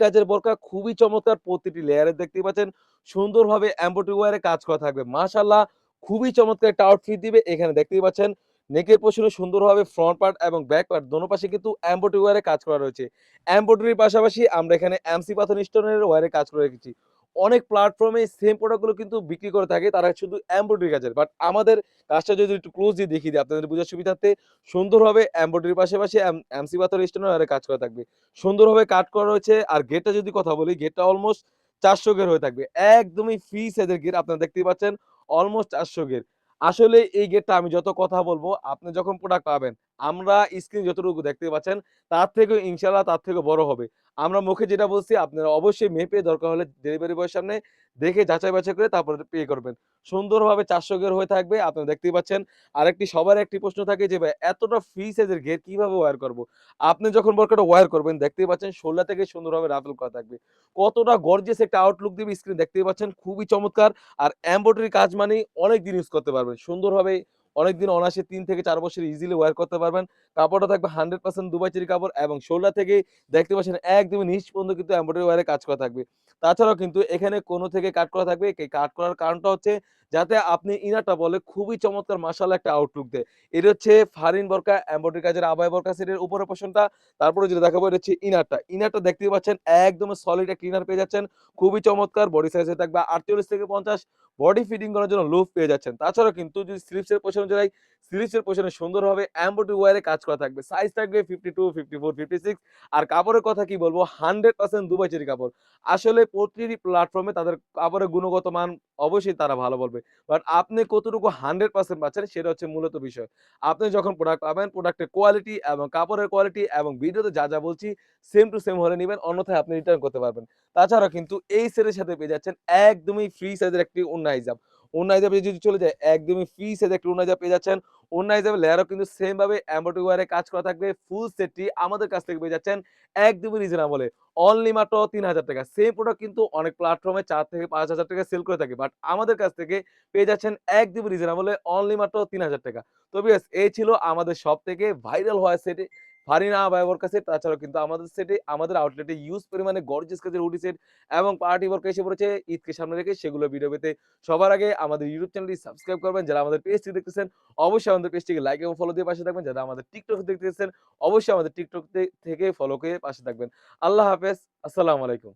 কাজের বোরকা খুবই চমৎকার। প্রতিটি লেয়ারে দেখতেই পাচ্ছেন সুন্দরভাবে এমব্রয়ডারি ওয়্যারে কাজ করা থাকবে। মাশাআল্লাহ খুবই চমৎকার একটা আউটফিট দিবে। এখানে দেখতেই পাচ্ছেন নেকের পোরশনে সুন্দরভাবে ফ্রন্ট পার্ট এবং ব্যাক পার্ট দোনো পাশে কিন্তু এমব্রয়ডারি ওয়্যারে কাজ করা রয়েছে। এমব্রয়ডারির পাশাপাশি আমরা এখানে এমসি পাথর স্টোনের ওয়্যারে কাজ করে রেখেছি। অনেক প্ল্যাটফর্মে সেম প্রোডাক্টগুলো কিন্তু বিক্রি করে থাকে তারা শুধু এমব্রয়ডারি কাজের। বাট আমাদের কাজটা যদি একটু ক্লোজলি দেখিয়ে দিই আপনাদের বোঝার সুবিধার্থে সুন্দরভাবে এমব্রয়ডারির পাশাপাশি এমসি পাথর স্টোনের ওয়্যারে কাজ করা থাকবে। সুন্দরভাবে কাট করা রয়েছে। আর গেটটা যদি কথা বলি, গেটটা অলমোস্ট ৪০০ গের হয়ে থাকবে। একদমই ফ্রি সাইজের গেট আপনারা দেখতেই পাচ্ছেন। অলমোস্ট ৪০০ গের। আসলে এই গেটটা আমি যত কথা বলব, আপনি যখন প্রোডাক্ট পাবেন, আমরা স্ক্রিনে যতটুকু দেখতে পাচ্ছেন, তার থেকেও ইনশাআল্লাহ তার থেকেও বড় হবে। আমরা মুখে যেটা বলছি আপনারা অবশ্যই মেপে দরকার হলে ডেলিভারি বয়ের সামনে দেখে যাচাই বাছাই করে তারপরে পে করবেন। সুন্দরভাবে ৪০০ গের হয়ে থাকবে। আপনারা দেখতেই পাচ্ছেন। আরেকটি সবার একটি প্রশ্ন থাকে যে, "ভাই এতটা ফ্রি সাইজের গেট কিভাবে ওয়্যার করব?" আপনি যখন বোরকাটা ওয়্যার করবেন দেখতেই পাচ্ছেন শোল্ডার থেকে সুন্দরভাবে রাফেল করা থাকবে। কতটা গর্জিয়াস একটা আউটলুক দিবে স্ক্রিনে দেখতেই পাচ্ছেন। খুবই চমৎকার। আর এমব্রয়ডারি কাজ মানেই অনেকদিন ইউজ করতে পারবেন। সুন্দরভাবে অনেকদিন অনায়াসে ৩ থেকে ৪ বছর ইজিলি ওয়্যার করতে পারবেন। কাপড়টা থাকবে 100% দুবাই চেরি কাপড় এবং শোল্ডার থেকে দেখতে পাচ্ছেন একদমই নিচ পর্যন্ত কিন্তু এমব্রয়ডারি ওয়্যারে কাজ করা থাকবে। তাছাড়াও কিন্তু এখানে কোণ থেকে কাট করা থাকবে। কাট করার কারণটা হচ্ছে যাতে আপনি ইনারটা বলে খুবই চমৎকার মাশাআল্লাহ একটা আউটলুক দেয়। এটা হচ্ছে ফারিন বোরকা এমব্রয়ডারি কাজের আবায়া বোরকা সেটের উপরের পোরশনটা। তারপরে যেটা দেখাবো এটা হচ্ছে ইনারটা। ইনারটা দেখতেই পাচ্ছেন একদম সলিড একটা ইনার পেয়ে যাচ্ছেন। খুবই চমৎকার বডি সাইজে থাকবে ৪৮ থেকে ৫০ বডি ফিটিং করার জন্য লুফ পেয়ে যাচ্ছেন। তাছাড়াও কিন্তু যদি স্লিপস এর পোরশনে যাই, স্লিপস এর পোরশনে সুন্দরভাবে এমব্রয়ডারি ওয়্যারে কাজ করা থাকবে। সাইজ থাকবে 52, 54, 56 আর কাপড়ের কথা কি বলবো 100% দুবাই চেরি কাপড়। আসলে প্রতিটি প্ল্যাটফর্মে তাদের কাপড়ের গুণগত মান অবশ্যই তারা ভালো বলবে। বাট আপনি কতটুকু 100% পাচ্ছেন সেটা হচ্ছে মূলত বিষয়। আপনি যখন প্রোডাক্ট পাবেন, প্রোডাক্টের কোয়ালিটি এবং কাপড়ের কোয়ালিটি এবং ভিডিওতে যা বলছি সেম টু সেম হলে নিবেন। অন্যথায় আপনি রিটার্ন করতে পারবেন। তাছাড়াও কিন্তু এই সেটের সাথে পেয়ে যাচ্ছেন একদমই ফ্রি সাইজের একটি ওড়না হিজাব। ওড়না হিজাবে যদি চলে যায় একদমই ফ্রি সাইজের একটি ওড়না হিজাব পেয়ে যাচ্ছেন। ওড়না হিজাবের লেয়ারও কিন্তু সেম ভাবে এমব্রয়ডারি ওয়্যারে কাজ করা থাকবে। ফুল সেটটি আমাদের কাছ থেকে পেয়ে যাচ্ছেন একদমই রিজনেবলে। অনলি মাত্র ৳৩,০০০ সেম প্রোডাক্ট কিন্তু অনেক প্ল্যাটফর্মে ৳৪,০০০ থেকে ৳৫,০০০ সেল করে থাকে। বাট আমাদের কাছ থেকে পেয়ে যাচ্ছেন একদমই রিজনেবলে অনলি মাত্র ৳৩,০০০ তো ভিউয়ার্স এই ছিল আমাদের সব থেকে ভাইরাল হওয়া সেটে ফারিনা আবায়া বোরকা সেট। তাছাড়াও কিন্তু আমাদের সেটে আমাদের আউটলেটে হিউজ পরিমাণে গর্জিয়াস কাজের হুডি সেট এবং পার্টি বোরকা এসে পড়েছে ঈদকে সামনে রেখে সেগুলো ভিডিও পেতে সবার আগে আমাদের ইউটিউব চ্যানেলটি সাবস্ক্রাইব করবেন। যারা আমাদের পেজটি দেখতেছেন অবশ্যই আমাদের পেজটিকে লাইক এবং ফলো দিয়ে পাশে থাকবেন। যারা আমাদের টিকটক দেখতেছেন অবশ্যই আমাদের টিকটক থেকে ফলো করে পাশে থাকবেন। আল্লাহ হাফেজ। আসসালামু আলাইকুম।